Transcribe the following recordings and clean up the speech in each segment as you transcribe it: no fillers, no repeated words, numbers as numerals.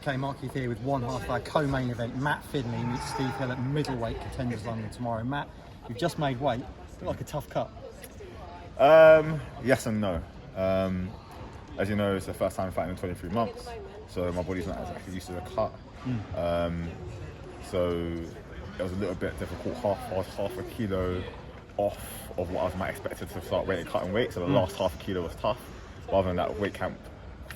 Okay, Mark Keith here with one half of our co-main event. Matt Findlay meets Steve Hill at middleweight, Contenders London tomorrow. Matt, you've just made weight. Look like a tough cut. Yes and no. As you know, it's the first time fighting in 23 months, so my body's not exactly used to the cut. So it was a little bit difficult. I was half a kilo off of what I might expected to start cutting weight. So the last half a kilo was tough. But other than that,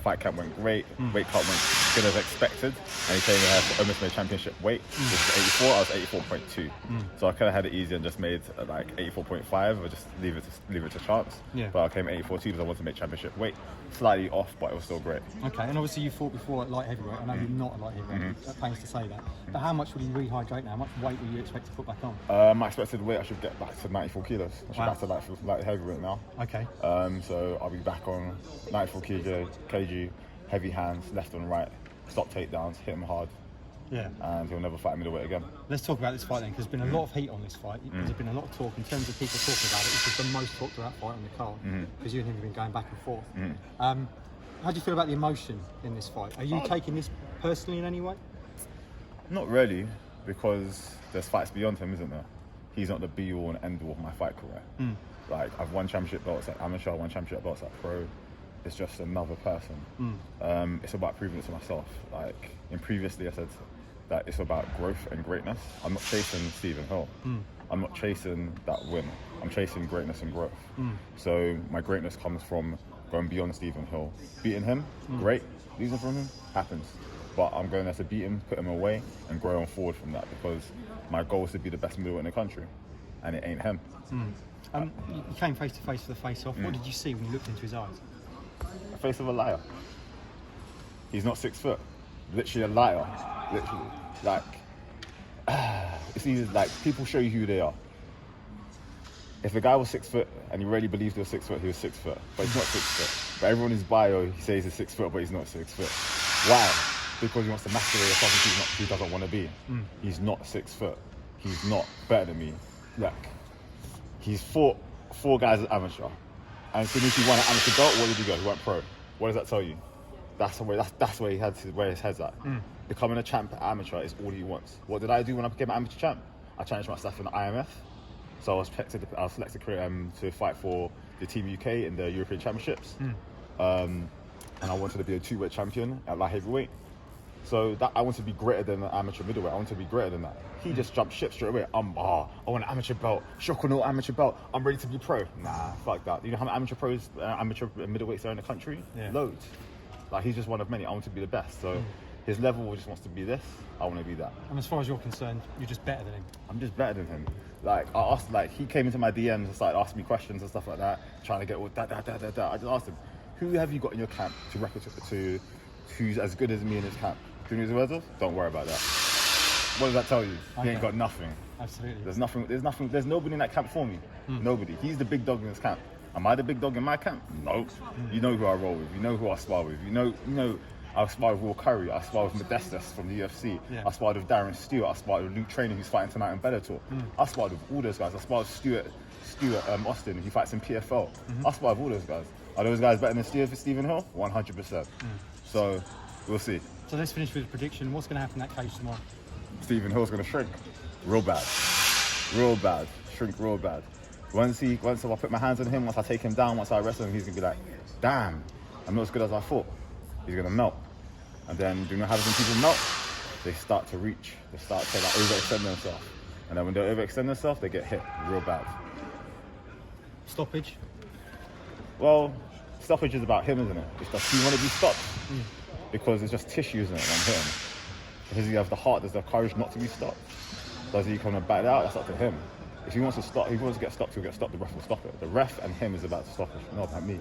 fight camp went great. Weight cut went good as expected, and he came in here almost made championship weight, which was 84. I was 84.2, so I could have had it easy and just made like 84.5 or just leave it to chance. Yeah. But I came at 84.2 because I wanted to make championship weight. Slightly off, but it was still great. Okay, and obviously you fought before at light heavyweight. I know you're not a light heavyweight. That pains to say that. But how much will you rehydrate now? How much weight will you expect to put back on? My expected weight, I should get back to 94 kilos. I should back to light heavyweight now. Okay. So I'll be back on 94 kg, heavy hands, left and right, stop takedowns, hit him hard. Yeah. And he'll never fight middleweight again. Let's talk about this fight then, because there's been a lot of heat on this fight. There's been a lot of talk in terms of people talking about it. This is the most talked about fight on the card, because you and him have been going back and forth. How do you feel about the emotion in this fight? Are you taking this personally in any way? Not really, because there's fights beyond him, isn't there? He's not the be-all and end-all of my fight career. Like, I've won championship belts at amateur, I've won championship belts at pro. It's just another person. It's about proving it to myself. Like, previously I said that it's about growth and greatness. I'm not chasing Stephen Hill. I'm not chasing that win. I'm chasing greatness and growth. So my greatness comes from going beyond Stephen Hill. Beating him, great. Losing from him, happens. But I'm going there to beat him, put him away, and grow on forward from that, because my goal is to be the best middleweight in the country, and it ain't him. You came face to face for the face-off. What did you see when you looked into his eyes? The face of a liar. He's not 6 foot. Literally a liar. Literally. Like, it's easy, like, people show you who they are. If a guy was 6 foot and he really believed he was 6 foot, he was 6 foot. But he's not 6 foot. But everyone in his bio, he says he's 6 foot, but he's not 6 foot. Why? Because he wants to masquerade as something he doesn't want to be. He's not 6 foot. He's not better than me. Look, he's fought 4 guys as amateur. And as soon as he won an amateur belt, where did he go? He went pro. What does that tell you? That's where he had where his head's at. Becoming a champ at amateur is all he wants. What did I do when I became an amateur champ? I challenged myself in the IMF. So I was selected to fight for the Team UK in the European Championships. And I wanted to be a 2-weight champion at light heavyweight. So that I want to be greater than an amateur middleweight. I want to be greater than that. He just jumped ship straight away. I want an amateur belt. Shokono amateur belt. I'm ready to be pro. Nah, fuck that. You know how many amateur pros, amateur middleweights are in the country? Yeah. Loads. Like, he's just one of many. I want to be the best. So his level just wants to be this. I want to be that. And as far as you're concerned, you're just better than him. I'm just better than him. Like, I asked, like, he came into my DMs and started asking me questions and stuff like that, trying to get all that. I just asked him, who have you got in your camp to who's as good as me in his camp? Do you know his words of? Don't worry about that. What does that tell you? He ain't got nothing. Absolutely. There's nobody in that camp for me. Nobody. He's the big dog in his camp. Am I the big dog in my camp? No. You know who I roll with. You know who I spar with. You know I spar with Will Curry. I spar with Modestus from the UFC. Yeah. I sparred with Darren Stewart. I sparred with Luke Traynor, who's fighting tonight in Bellator. I sparred with all those guys. I sparred with Stuart Austin, who fights in PFL. I sparred with all those guys. Are those guys better than Stephen Hill? 100%. So we'll see. So let's finish with a prediction. What's going to happen in that cage tomorrow? Stephen Hill's going to shrink. Real bad. Shrink real bad. Once I put my hands on him, once I take him down, once I wrestle him, he's going to be like, damn, I'm not as good as I thought. He's going to melt. And then, do you know how when people melt? They start to reach. They start to like overextend themselves. And then when they overextend themselves, they get hit real bad. Stoppage? Well, stoppage is about him, isn't it? It's just, he want to be stopped. Because it's just tissue, isn't it, on him? Does he have the heart, does he have courage not to be stopped? Does he come and back it out? That's up to him. If he wants to stop, if he wants to get stopped, he'll get stopped, the ref will stop it. The ref and him is about to stop it, not about me.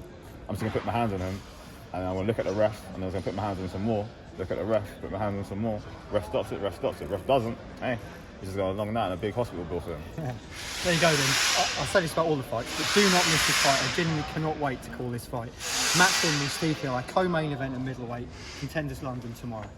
I'm just going to put my hands on him, and I'm going to look at the ref, and I'm going to put my hands on him some more, look at the ref, put my hands on some more, ref stops it, ref doesn't, hey, he's just got a long night and a big hospital bill for him. Yeah. There you go then. I'll say this about all the fights, but do not miss this fight. I genuinely cannot wait to call this fight. Matt Findlay, Steve Hill, our co-main event at middleweight, Contenders London tomorrow.